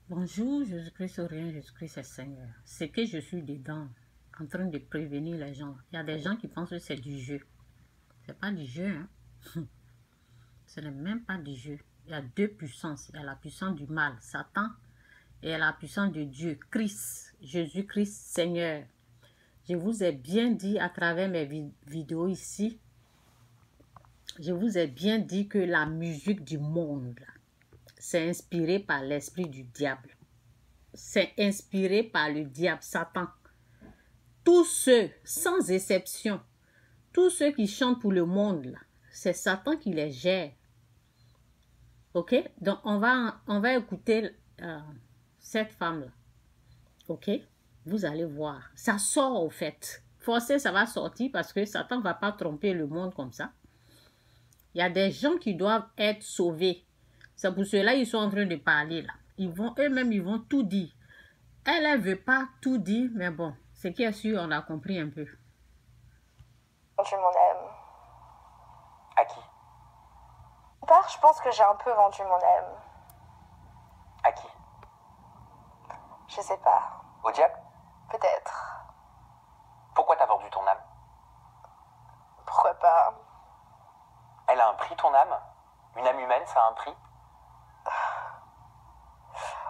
Bonjour, Jésus-Christ ou rien, Jésus-Christ est Seigneur. C'est que je suis dedans, en train de prévenir les gens. Il y a des gens qui pensent que c'est du jeu. C'est pas du jeu, hein. Ce n'est même pas du jeu. Il y a deux puissances. Il y a la puissance du mal, Satan, et il y a la puissance de Dieu, Christ, Jésus-Christ Seigneur. Je vous ai bien dit à travers mes vidéos ici, je vous ai bien dit que la musique du monde, c'est inspiré par l'esprit du diable. C'est inspiré par le diable, Satan. Tous ceux, sans exception, tous ceux qui chantent pour le monde, là, c'est Satan qui les gère. Ok? Donc, on va écouter cette femme-là. Ok? Vous allez voir. Ça sort, au fait. Forcé, ça va sortir parce que Satan ne va pas tromper le monde comme ça. Il y a des gens qui doivent être sauvés. C'est pour cela qu'ils sont en train de parler là. Eux-mêmes, ils vont tout dire. Elle ne veut pas tout dire, mais bon, ce qui est sûr, on a compris un peu. Vendu mon âme. À qui? Je pense que j'ai un peu vendu mon âme. À qui? Je sais pas. Au diable? Peut-être. Pourquoi t'as vendu ton âme? Pourquoi pas? Elle a un prix, ton âme? Une âme humaine, ça a un prix?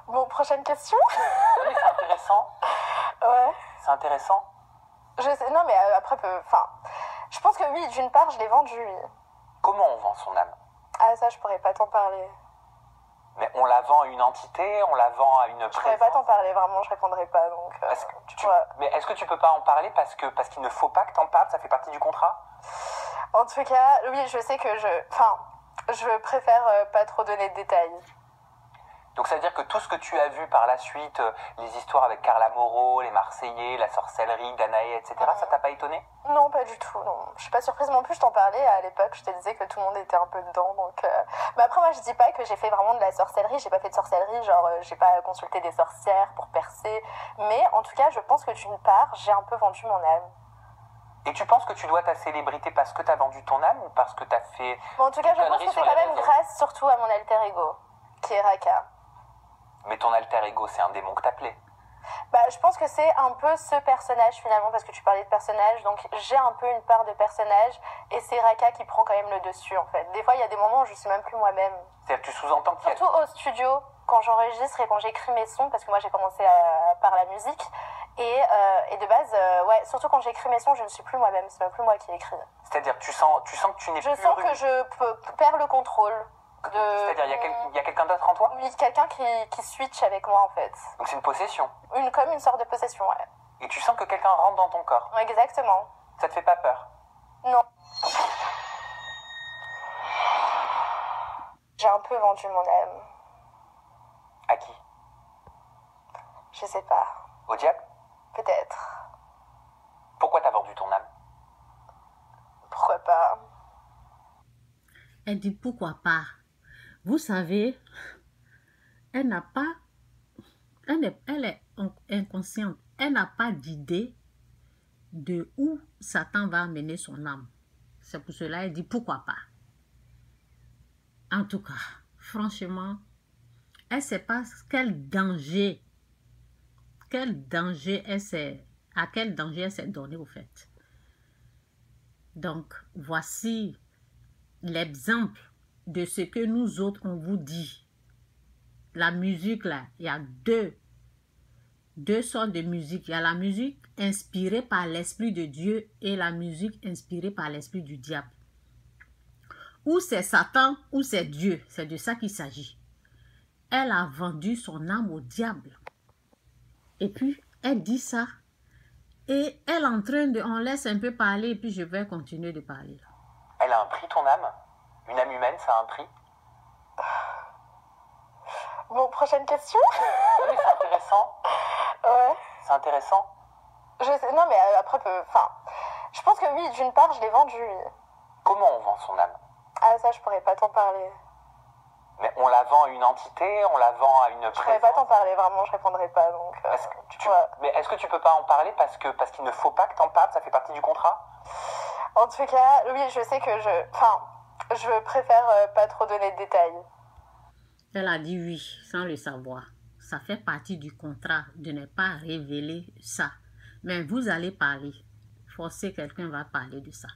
Bon, prochaine question. Oui, c'est intéressant. Ouais. C'est intéressant. Je sais, non, mais après, je pense que oui, d'une part, je l'ai vendu, oui. Comment on vend son âme? Ah, ça, je pourrais pas t'en parler. Mais on la vend à une entité, on la vend à une Je pourrais pas t'en parler, vraiment, je répondrai pas, donc... Mais est-ce que tu peux pas en parler parce qu'il ne faut pas que t'en parles, ça fait partie du contrat? En tout cas, oui, je sais que je préfère pas trop donner de détails. Donc ça veut dire que tout ce que tu as vu par la suite, les histoires avec Carla Moreau, les Marseillais, la sorcellerie, Danaé, etc., ça t'a pas étonné? Non, pas du tout, non. Je suis pas surprise non plus, je t'en parlais à l'époque, je te disais que tout le monde était un peu dedans, donc... Mais après, moi, je dis pas que j'ai fait vraiment de la sorcellerie, j'ai pas fait de sorcellerie, genre, j'ai pas consulté des sorcières pour percer, mais en tout cas, je pense que d'une part, j'ai un peu vendu mon âme. Et tu penses que tu dois ta célébrité parce que t'as vendu ton âme ou parce que t'as fait... Bon, en tout cas, je pense que c'est quand même grâce surtout à mon alter ego, qui est Raka. Mais ton alter ego, c'est un démon que t'appelais. Bah, je pense que c'est un peu ce personnage finalement, parce que tu parlais de personnage, donc j'ai un peu une part de personnage, et c'est Raka qui prend quand même le dessus en fait. Des fois, il y a des moments où je suis même plus moi-même. C'est-à-dire que tu sous-entends qu'il y a... Surtout au studio, quand j'enregistre et quand j'écris mes sons, parce que moi j'ai commencé par la musique, et de base, ouais, surtout quand j'écris mes sons, je ne suis plus moi-même, c'est même plus moi qui écris. C'est-à-dire, tu sens que tu n'es plus... Je sens que je perds le contrôle. C'est-à-dire, il y a quelqu'un d'autre en toi? Oui, quelqu'un qui switch avec moi en fait. Donc c'est une possession? Comme une sorte de possession, ouais. Et tu sens que quelqu'un rentre dans ton corps? Exactement. Ça te fait pas peur? Non. J'ai un peu vendu mon âme. À qui? Je sais pas. Au diable? Peut-être. Pourquoi t'as vendu ton âme? Pourquoi pas? Elle dit pourquoi pas. Vous savez, elle n'a pas, elle est inconsciente. Elle n'a pas d'idée de où Satan va amener son âme. C'est pour cela qu'elle dit pourquoi pas. En tout cas, franchement, elle ne sait pas quel danger à quel danger elle s'est donnée au fait. Donc, voici l'exemple de ce que nous autres, on vous dit. La musique, là, il y a deux sortes de musique. Il y a la musique inspirée par l'Esprit de Dieu et la musique inspirée par l'Esprit du diable. Ou c'est Satan, ou c'est Dieu. C'est de ça qu'il s'agit. Elle a vendu son âme au diable. Et puis, elle dit ça. Et elle est en train de... On laisse un peu parler et puis je vais continuer de parler. Elle a un prix, ton âme? Une âme humaine, ça a un prix? Bon, prochaine question. Oui, c'est intéressant. Ouais. C'est intéressant. Je sais, non, mais après, je pense que oui, d'une part, je l'ai vendu, oui. Comment on vend son âme? Ah, ça, je pourrais pas t'en parler. Mais on la vend à une entité, on la vend à une présence. Je pourrais pas t'en parler, vraiment, je répondrai pas, donc... Mais est-ce que tu peux pas en parler parce qu'il ne faut pas que t'en parles, ça fait partie du contrat? En tout cas, oui, je sais que je préfère pas trop donner de détails. Elle a dit oui, sans le savoir. ça fait partie du contrat de ne pas révéler ça. Mais vous allez parler. Forcer quelqu'un va parler de ça.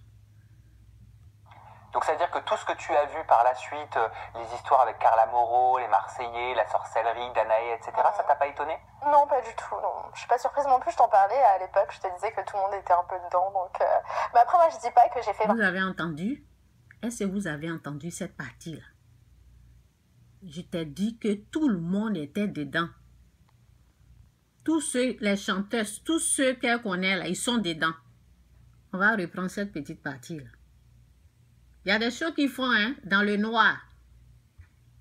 Donc c'est-à-dire que tout ce que tu as vu par la suite, les histoires avec Carla Moreau, les Marseillais, la sorcellerie, Danae, etc., ça t'a pas étonné? Non, pas du tout, non. Je suis pas surprise non plus, je t'en parlais à l'époque, je te disais que tout le monde était un peu dedans, donc... Mais après, moi, je dis pas que j'ai fait... Vous avez entendu? Est-ce que vous avez entendu cette partie-là? Je t'ai dit que tout le monde était dedans. Tous ceux, les chanteuses, tous ceux qu'elle connaît là, ils sont dedans. On va reprendre cette petite partie-là. Il y a des choses qu'ils font hein, dans le noir.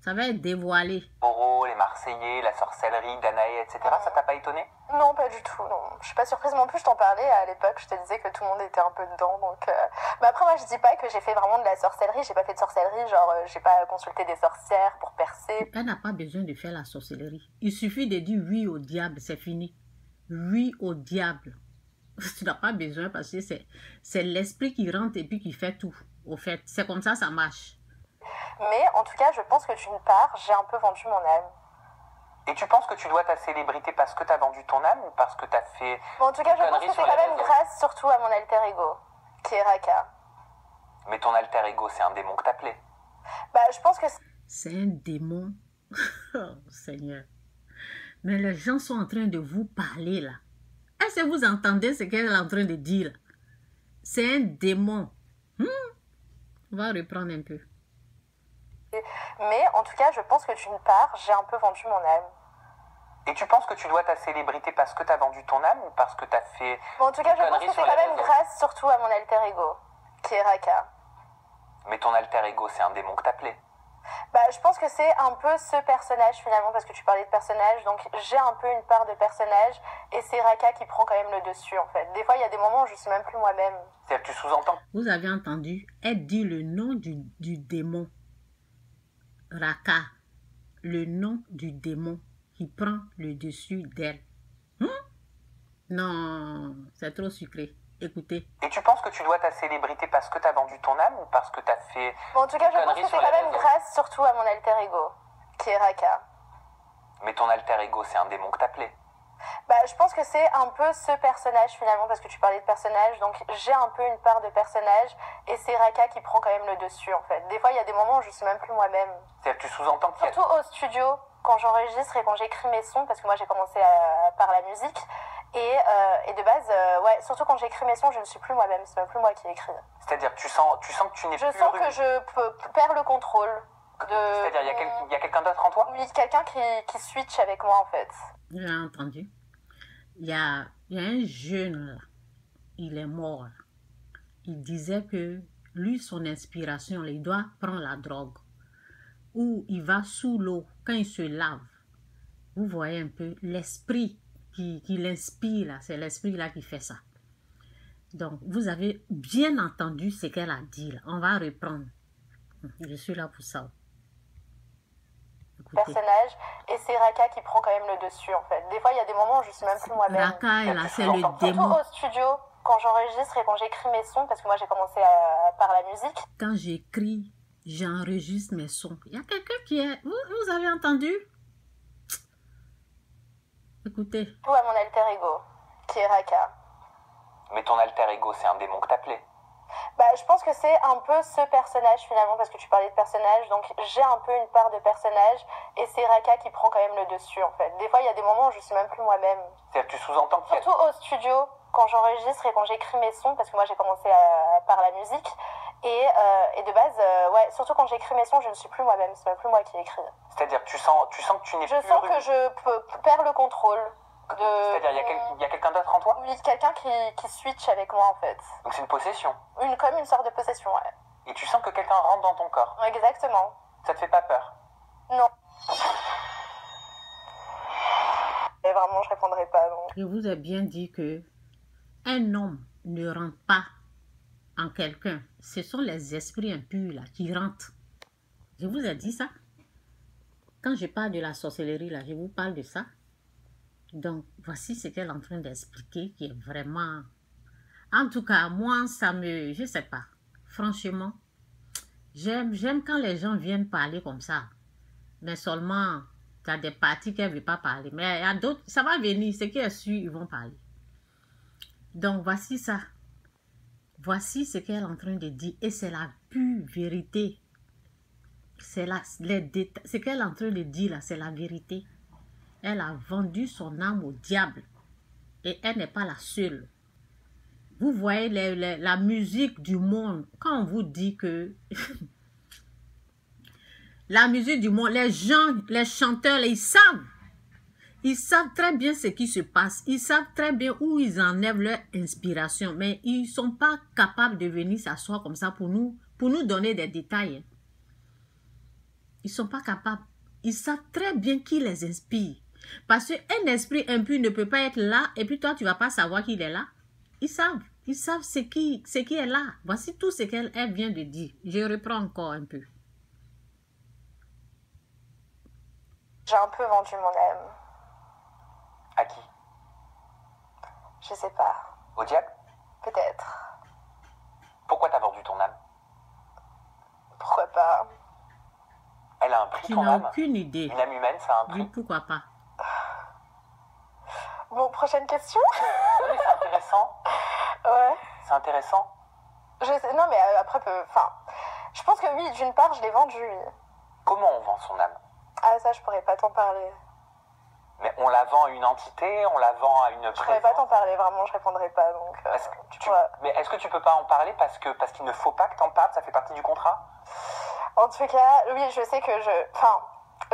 Ça va être dévoilé. Moreau, les Marseillais, la sorcellerie, Danae, etc., ça t'a pas étonné? Non, pas du tout, non. Je suis pas surprise non plus, je t'en parlais à l'époque, je te disais que tout le monde était un peu dedans, donc... Mais après, moi, je dis pas que j'ai fait vraiment de la sorcellerie, j'ai pas fait de sorcellerie, genre, j'ai pas consulté des sorcières pour percer. Elle n'a pas besoin de faire la sorcellerie. Il suffit de dire oui au diable, c'est fini. Oui au diable. Tu n'as pas besoin parce que c'est l'esprit qui rentre et puis qui fait tout. Au fait, c'est comme ça marche. Mais en tout cas, je pense que d'une part, j'ai un peu vendu mon âme. Et tu penses que tu dois ta célébrité parce que tu as vendu ton âme ou parce que tu as fait... Bon, en tout cas, je pense que c'est quand même grâce surtout à mon alter ego, qui est Raka. Mais ton alter ego, c'est un démon que t'appelais. Bah, je pense que... C'est un démon. Oh, Seigneur. Mais les gens sont en train de vous parler là. Est-ce que vous entendez ce qu'elle est en train de dire? C'est un démon. On va reprendre un peu. Mais en tout cas, je pense que d'une part, j'ai un peu vendu mon âme. Et tu penses que tu dois ta célébrité parce que tu as vendu ton âme ou parce que tu as fait... Bon, en tout cas, je pense que c'est quand même grâce surtout à mon alter ego, qui est Raka. Mais ton alter ego, c'est un démon que t'appelais. Bah, je pense que c'est un peu ce personnage finalement, parce que tu parlais de personnage, donc j'ai un peu une part de personnage, et c'est Raka qui prend quand même le dessus en fait. Des fois, il y a des moments où je suis même plus moi-même. C'est-à-dire que tu sous-entends? Vous avez entendu? Elle dit le nom du démon. Raka. Le nom du démon qui prend le dessus d'elle. Non, c'est trop sucré. Écoutez. Et tu penses que tu dois ta célébrité parce que tu as vendu ton âme ou parce que tu as fait... Bon, en tout cas, je pense que c'est quand même grâce surtout à mon alter ego, qui est Raka. Mais ton alter ego, c'est un démon que t'appelais. Bah, je pense que c'est un peu ce personnage finalement, parce que tu parlais de personnage, donc j'ai un peu une part de personnage, et c'est Raka qui prend quand même le dessus en fait. Des fois, il y a des moments où je suis même plus moi-même. C'est-à-dire que tu sous-entends qu'il y a... Surtout au studio, quand j'enregistre et quand j'écris mes sons, parce que moi j'ai commencé par la musique, et de base, ouais, surtout quand j'écris mes sons, je ne suis plus moi-même, c'est même plus moi qui écris. C'est-à-dire que tu sens que tu n'es plus... Je sens que je perds le contrôle. C'est-à-dire il y a quelqu'un d'autre en toi? Oui, quelqu'un qui switch avec moi en fait. J'ai entendu. Il y a un jeune là, il est mort. Là. Il disait que lui, son inspiration, il doit prendre la drogue. Ou il va sous l'eau quand il se lave. Vous voyez un peu l'esprit qui l'inspire là, c'est l'esprit là qui fait ça. Donc, vous avez bien entendu ce qu'elle a dit là. On va reprendre. Je suis là pour ça. Écoutez. Personnage, et c'est Raka qui prend quand même le dessus en fait. Des fois, il y a des moments où je suis même plus moi-même. Raka, là, c'est le démon. Surtout au studio, quand j'enregistre et quand j'écris mes sons, parce que moi j'ai commencé par la musique. Quand j'écris, j'enregistre mes sons. Il y a quelqu'un qui est... Vous avez entendu? Écoutez. Tout à mon alter ego, qui est Raka. Mais ton alter ego, c'est un démon que t'appelais. Bah, je pense que c'est un peu ce personnage finalement, parce que tu parlais de personnage, donc j'ai un peu une part de personnage, et c'est Raka qui prend quand même le dessus en fait. Des fois, il y a des moments où je suis même plus moi-même. C'est-à-dire que tu sous-entends qu'il y a... Surtout au studio, quand j'enregistre et quand j'écris mes sons, parce que moi j'ai commencé par la musique, et de base, ouais, surtout quand j'écris mes sons, je ne suis plus moi-même, c'est même plus moi qui écris. C'est-à-dire que tu sens que tu n'es plus... Je sens que je perds le contrôle. C'est-à-dire il y a quelqu'un d'autre en toi? Oui, quelqu'un qui switch avec moi en fait. Donc c'est une possession? Comme une sorte de possession, ouais. Et tu sens que quelqu'un rentre dans ton corps? Exactement. Ça te fait pas peur? Non. Et vraiment, je répondrai pas. Donc. Je vous ai bien dit que un homme ne rentre pas en quelqu'un. Ce sont les esprits impurs là qui rentrent. Je vous ai dit ça. Quand je parle de la sorcellerie là, je vous parle de ça. Donc, voici ce qu'elle est en train d'expliquer qui est vraiment... En tout cas, moi, ça me... Je sais pas. Franchement, j'aime quand les gens viennent parler comme ça. Mais seulement, y a des parties qu'elle ne veut pas parler. Mais il y a d'autres, ça va venir. Ce qui est sûr, ils vont parler. Donc, voici ça. Voici ce qu'elle est en train de dire. Et c'est la pure vérité. C'est ce qu'elle est en train de dire là, c'est la vérité. Elle a vendu son âme au diable. Et elle n'est pas la seule. Vous voyez la musique du monde. Quand on vous dit que... la musique du monde, les gens, les chanteurs, ils savent. Ils savent très bien ce qui se passe. Ils savent très bien où ils enlèvent leur inspiration. Mais ils ne sont pas capables de venir s'asseoir comme ça pour nous donner des détails. Ils ne sont pas capables. Ils savent très bien qui les inspire. Parce qu'un esprit impur ne peut pas être là et puis toi, tu ne vas pas savoir qu'il est là. Ils savent ce qui est là. Voici tout ce qu'elle vient de dire. Je reprends encore un peu. J'ai un peu vendu mon âme. À qui? Je sais pas. Au diable? Peut-être. Pourquoi t'as vendu ton âme? Pourquoi pas? Elle a un prix, Tu ton n'as âme? aucune idée. Une âme humaine, ça a un prix? Oui, pourquoi pas? Bon, prochaine question. Oui, c'est intéressant. Ouais. C'est intéressant. Non, mais après, enfin, je pense que oui, d'une part, je l'ai vendu. Oui. Comment on vend son âme? Ah, ça, je pourrais pas t'en parler. Mais on la vend à une entité, on la vend à une Je pourrais pas t'en parler, vraiment, je répondrai pas. Donc, Mais est-ce que tu peux pas en parler parce qu'il ne faut pas que t'en parles, ça fait partie du contrat? En tout cas, oui, je sais que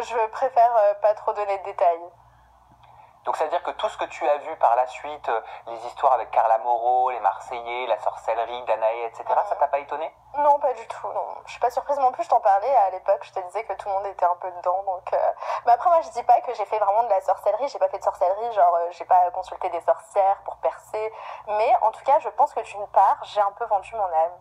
je préfère pas trop donner de détails. Donc, c'est-à-dire que tout ce que tu as vu par la suite, les histoires avec Carla Moreau, les Marseillais, la sorcellerie, Danae, etc., ça t'a pas étonné? Non, pas du tout, non. Je suis pas surprise non plus, je t'en parlais à l'époque, je te disais que tout le monde était un peu dedans, donc... Mais après, moi, je dis pas que j'ai fait vraiment de la sorcellerie, j'ai pas fait de sorcellerie, genre, j'ai pas consulté des sorcières pour percer, mais en tout cas, je pense que d'une part, j'ai un peu vendu mon âme.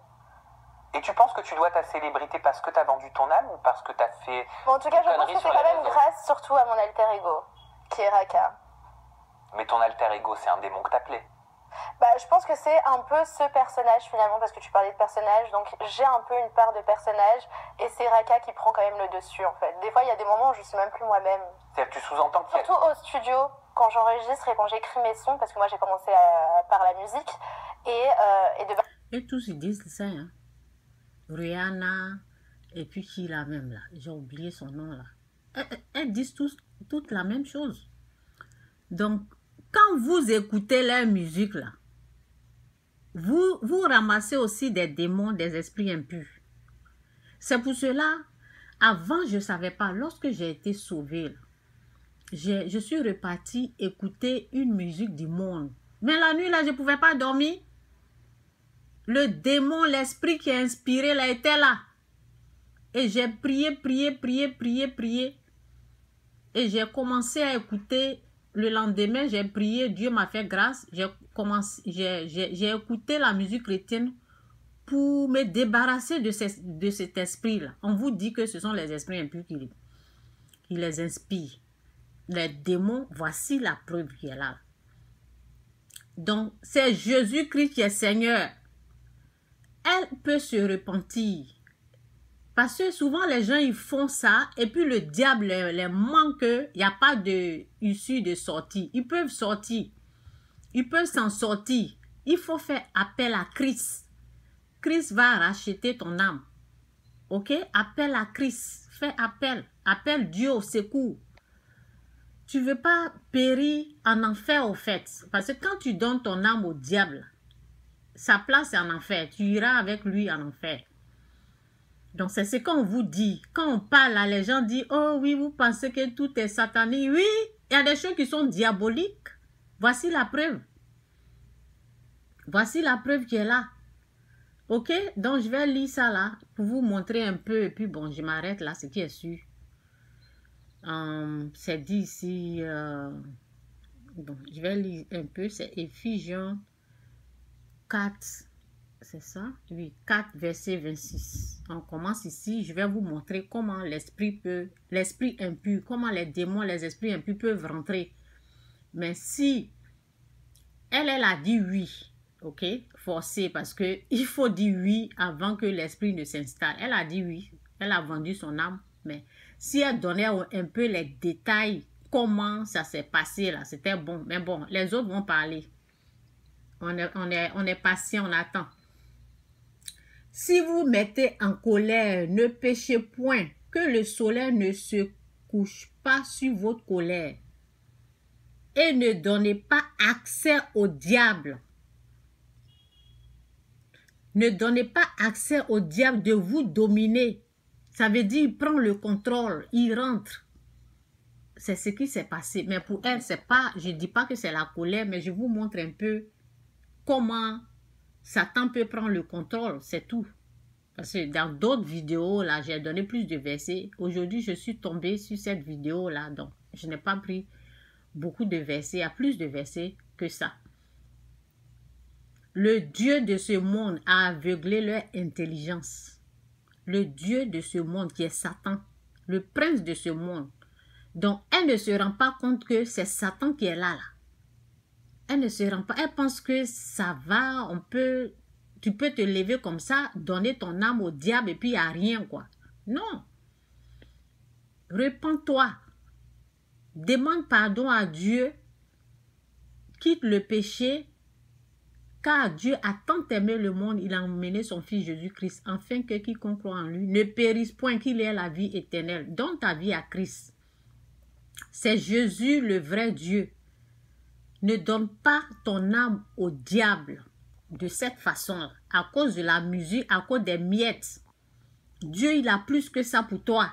Et tu penses que tu dois ta célébrité parce que t'as vendu ton âme ou parce que t'as fait... Bon, en tout cas, je pense que c'est quand même grâce surtout à mon alter ego, qui est Raka. Mais ton alter ego, c'est un démon que t'appelais. Bah, je pense que c'est un peu ce personnage finalement, parce que tu parlais de personnage, donc j'ai un peu une part de personnage, et c'est Raka qui prend quand même le dessus en fait. Des fois, il y a des moments où je suis même plus moi-même. C'est-à-dire que tu sous-entends qu'il y a... Surtout au studio, quand j'enregistre et quand j'écris mes sons, parce que moi j'ai commencé par la musique, et de... Et tous ils disent ça, hein. Rihanna, et puis qui la même là, j'ai oublié son nom là. Elles disent toutes la même chose. Donc, quand vous écoutez leur musique là, vous ramassez aussi des démons, des esprits impurs. C'est pour cela, avant je ne savais pas, lorsque j'ai été sauvée, là, je suis repartie écouter une musique du monde. Mais la nuit là, je ne pouvais pas dormir. Le démon, l'esprit qui a inspiré là, était là. Et j'ai prié. Et j'ai commencé à écouter. Le lendemain, j'ai prié, Dieu m'a fait grâce. J'ai écouté la musique chrétienne pour me débarrasser de cet esprit-là. On vous dit que ce sont les esprits impurs qui les inspirent. Les démons, voici la preuve qui est là. Donc, c'est Jésus-Christ qui est Seigneur. Elle peut se repentir. Parce que souvent, les gens, ils font ça, et puis le diable les manque, il n'y a pas d'issue de sortie. Ils peuvent sortir. Ils peuvent s'en sortir. Il faut faire appel à Christ. Christ va racheter ton âme. Ok? Appelle à Christ. Fais appel. Appelle Dieu au secours. Tu ne veux pas périr en enfer, au fait. Parce que quand tu donnes ton âme au diable, sa place est en enfer. Tu iras avec lui en enfer. Donc, c'est ce qu'on vous dit. Quand on parle, là, les gens disent, oh oui, vous pensez que tout est satanique. Oui, il y a des choses qui sont diaboliques. Voici la preuve. Voici la preuve qui est là. Ok? Donc, je vais lire ça là pour vous montrer un peu. Et puis, bon, je m'arrête là, ce qui est sûr. C'est dit ici. Bon, je vais lire un peu. C'est Éphésiens 4. C'est ça? Oui, 4, verset 26. On commence ici. Je vais vous montrer comment l'esprit impur, comment les démons, les esprits impurs peuvent rentrer. Mais si elle a dit oui, ok, forcé, parce que il faut dire oui avant que l'esprit ne s'installe. Elle a dit oui, elle a vendu son âme, mais Si elle donnait un peu les détails, comment ça s'est passé là, c'était bon. Mais bon, les autres vont parler. On est patient, on attend. Si vous mettez en colère, ne péchez point, que le soleil ne se couche pas sur votre colère. Et ne donnez pas accès au diable. Ne donnez pas accès au diable de vous dominer. Ça veut dire, il prend le contrôle, il rentre. C'est ce qui s'est passé. Mais pour elle, c'est pas, je ne dis pas que c'est la colère, mais je vous montre un peu comment Satan peut prendre le contrôle, c'est tout. Parce que dans d'autres vidéos, là, j'ai donné plus de versets. Aujourd'hui, je suis tombée sur cette vidéo-là, donc je n'ai pas pris beaucoup de versets. Il y a plus de versets que ça. Le Dieu de ce monde a aveuglé leur intelligence. Le Dieu de ce monde qui est Satan, le prince de ce monde. Donc, elle ne se rend pas compte que c'est Satan qui est là. Elle ne se rend pas, elle pense que ça va, tu peux te lever comme ça, donner ton âme au diable et puis il n'y a rien, quoi. Non. Repends-toi. Demande pardon à Dieu. Quitte le péché. Car Dieu a tant aimé le monde, il a emmené son Fils Jésus-Christ, afin que quiconque croit en lui ne périsse point, qu'il ait la vie éternelle. Donne ta vie à Christ. C'est Jésus le vrai Dieu. Ne donne pas ton âme au diable de cette façon, à cause de la musique, à cause des miettes. Dieu, il a plus que ça pour toi.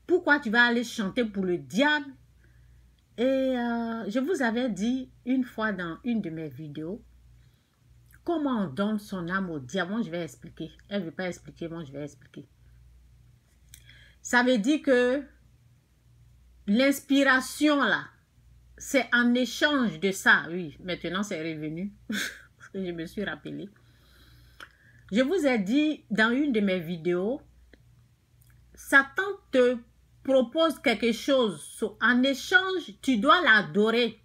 Pourquoi tu vas aller chanter pour le diable? Et je vous avais dit une fois dans une de mes vidéos, comment on donne son âme au diable? Moi, je vais expliquer. Elle ne veut pas expliquer, moi, je vais expliquer. Ça veut dire que l'inspiration, là, c'est en échange de ça. Oui, maintenant, c'est revenu. Parce que je me suis rappelé. Je vous ai dit dans une de mes vidéos, Satan te propose quelque chose. En échange, tu dois l'adorer.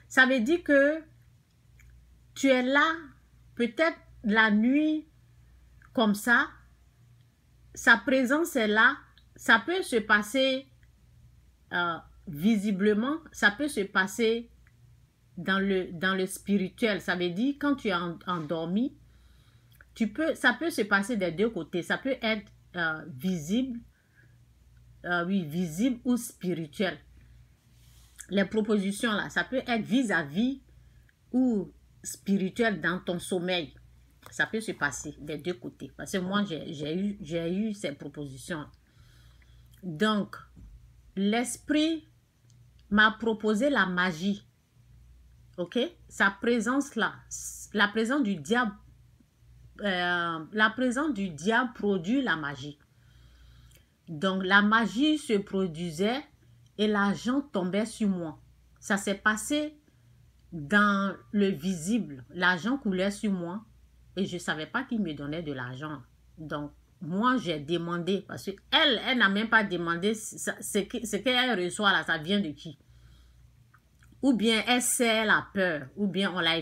Ça veut dire que tu es là, peut-être la nuit, comme ça. Sa présence est là. Ça peut se passer visiblement. Ça peut se passer dans le spirituel. Ça veut dire quand tu es endormi, ça peut se passer des deux côtés. Ça peut être visible. Oui, visible ou spirituel. Les propositions là, ça peut être vis-à-vis ou spirituel dans ton sommeil. Ça peut se passer des deux côtés. Parce que moi, j'ai eu ces propositions. Donc, l'esprit m'a proposé la magie. Ok? Sa présence là, la présence du diable produit la magie. Donc, la magie se produisait et l'argent tombait sur moi. Ça s'est passé dans le visible. L'argent coulait sur moi et je ne savais pas qui me donnait de l'argent. Donc, moi, j'ai demandé parce qu'elle n'a même pas demandé ce qu'elle reçoit là, ça vient de qui? Ou bien elle sait la peur, ou bien on l'a...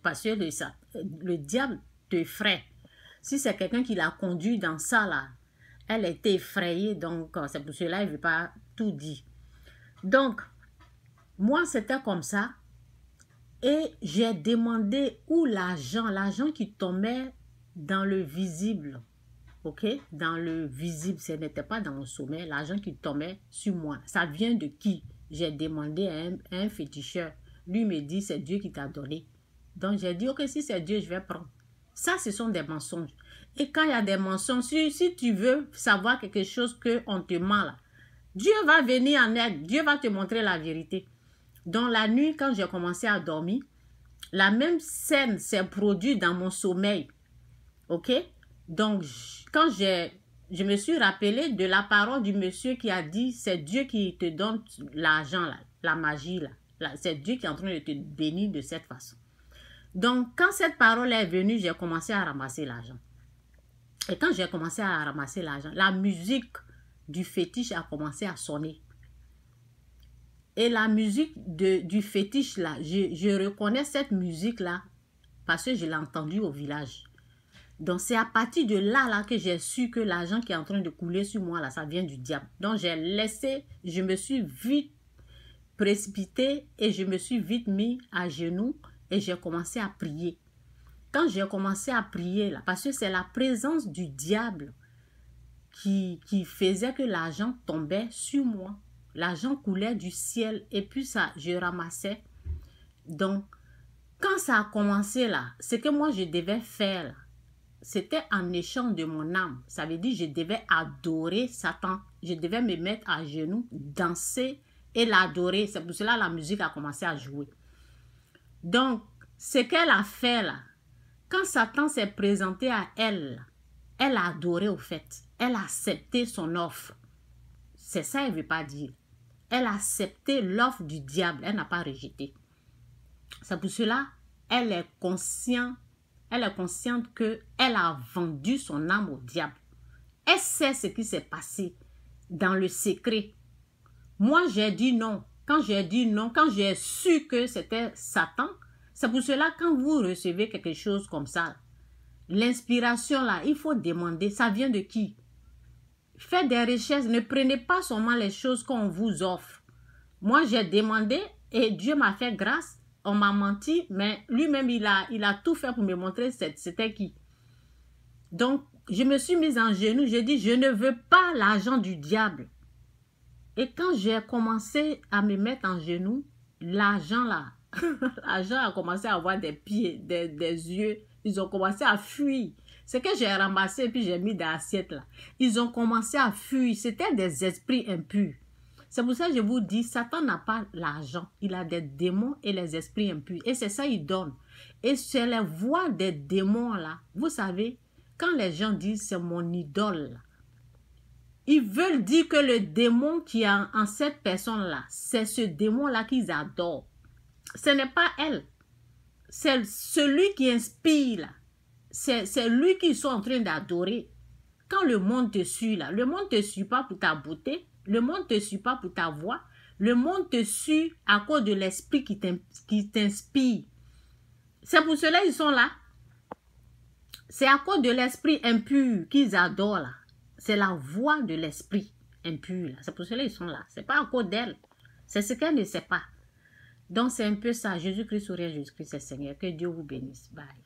Parce que le diable te effraie. Si c'est quelqu'un qui l'a conduit dans ça là, elle était effrayée, donc c'est pour cela qu'elle ne veut pas tout dire. Donc, moi, c'était comme ça. Et j'ai demandé où l'argent qui tombait dans le visible. Ok? Dans le visible, ce n'était pas dans le sommeil, l'argent qui tombait sur moi. Ça vient de qui? J'ai demandé à un féticheur. Lui me dit, c'est Dieu qui t'a donné. Donc, j'ai dit, ok, si c'est Dieu, je vais prendre. Ça, ce sont des mensonges. Et quand il y a des mensonges, si tu veux savoir quelque chose qu'on te ment là, Dieu va venir en aide. Dieu va te montrer la vérité. Dans la nuit, quand j'ai commencé à dormir, la même scène s'est produite dans mon sommeil. Ok? Donc, quand je me suis rappelé de la parole du monsieur qui a dit, c'est Dieu qui te donne l'argent là, la magie là. C'est Dieu qui est en train de te bénir de cette façon. Donc, quand cette parole est venue, j'ai commencé à ramasser l'argent. Et quand j'ai commencé à ramasser l'argent, la musique du fétiche a commencé à sonner. Et la musique du fétiche là, je reconnais cette musique là parce que je l'ai entendue au village. Donc, c'est à partir de là que j'ai su que l'argent qui est en train de couler sur moi, là, ça vient du diable. Donc, je me suis vite précipitée et je me suis vite mis à genoux et j'ai commencé à prier. Quand j'ai commencé à prier, là, parce que c'est la présence du diable qui faisait que l'argent tombait sur moi. L'argent coulait du ciel et puis ça, je ramassais. Donc, quand ça a commencé là, ce que moi je devais faire là, c'était en échange de mon âme. Ça veut dire que je devais adorer Satan. Je devais me mettre à genoux, danser et l'adorer. C'est pour cela que la musique a commencé à jouer. Donc, ce qu'elle a fait là, quand Satan s'est présenté à elle, elle a adoré au fait. Elle a accepté son offre. C'est ça, elle ne veut pas dire. Elle a accepté l'offre du diable. Elle n'a pas rejeté. C'est pour cela elle est consciente qu'elle a vendu son âme au diable. Elle sait ce qui s'est passé dans le secret. Moi, j'ai dit non. Quand j'ai dit non, quand j'ai su que c'était Satan, c'est pour cela quand vous recevez quelque chose comme ça, l'inspiration là, il faut demander, ça vient de qui? Faites des recherches, ne prenez pas seulement les choses qu'on vous offre. Moi, j'ai demandé et Dieu m'a fait grâce. On m'a menti, mais lui-même, il a tout fait pour me montrer c'était qui. Donc, je me suis mise en genoux. J'ai dit, je ne veux pas l'argent du diable. Et quand j'ai commencé à me mettre en genoux, l'argent là, l'argent a commencé à avoir des pieds, des yeux. Ils ont commencé à fuir. C'est que j'ai ramassé et puis j'ai mis dans l'assiette là. Ils ont commencé à fuir. C'était des esprits impurs. C'est pour ça que je vous dis, Satan n'a pas l'argent. Il a des démons et les esprits impurs. Et c'est ça qu'il donne. Et c'est les voix des démons là. Vous savez, quand les gens disent c'est mon idole, ils veulent dire que le démon qui est en cette personne-là, c'est ce démon-là qu'ils adorent. Ce n'est pas elle. C'est celui qui inspire là. C'est lui qu'ils sont en train d'adorer. Quand le monde te suit là, le monde ne te suit pas pour ta beauté. Le monde ne te suit pas pour ta voix. Le monde te suit à cause de l'esprit qui t'inspire. C'est pour cela qu'ils sont là. C'est à cause de l'esprit impur qu'ils adorent là. C'est la voix de l'esprit impur là. C'est pour cela qu'ils sont là. C'est pas à cause d'elle. C'est ce qu'elle ne sait pas. Donc c'est un peu ça. Jésus-Christ, Jésus-Christ, c'est Seigneur. Que Dieu vous bénisse. Bye.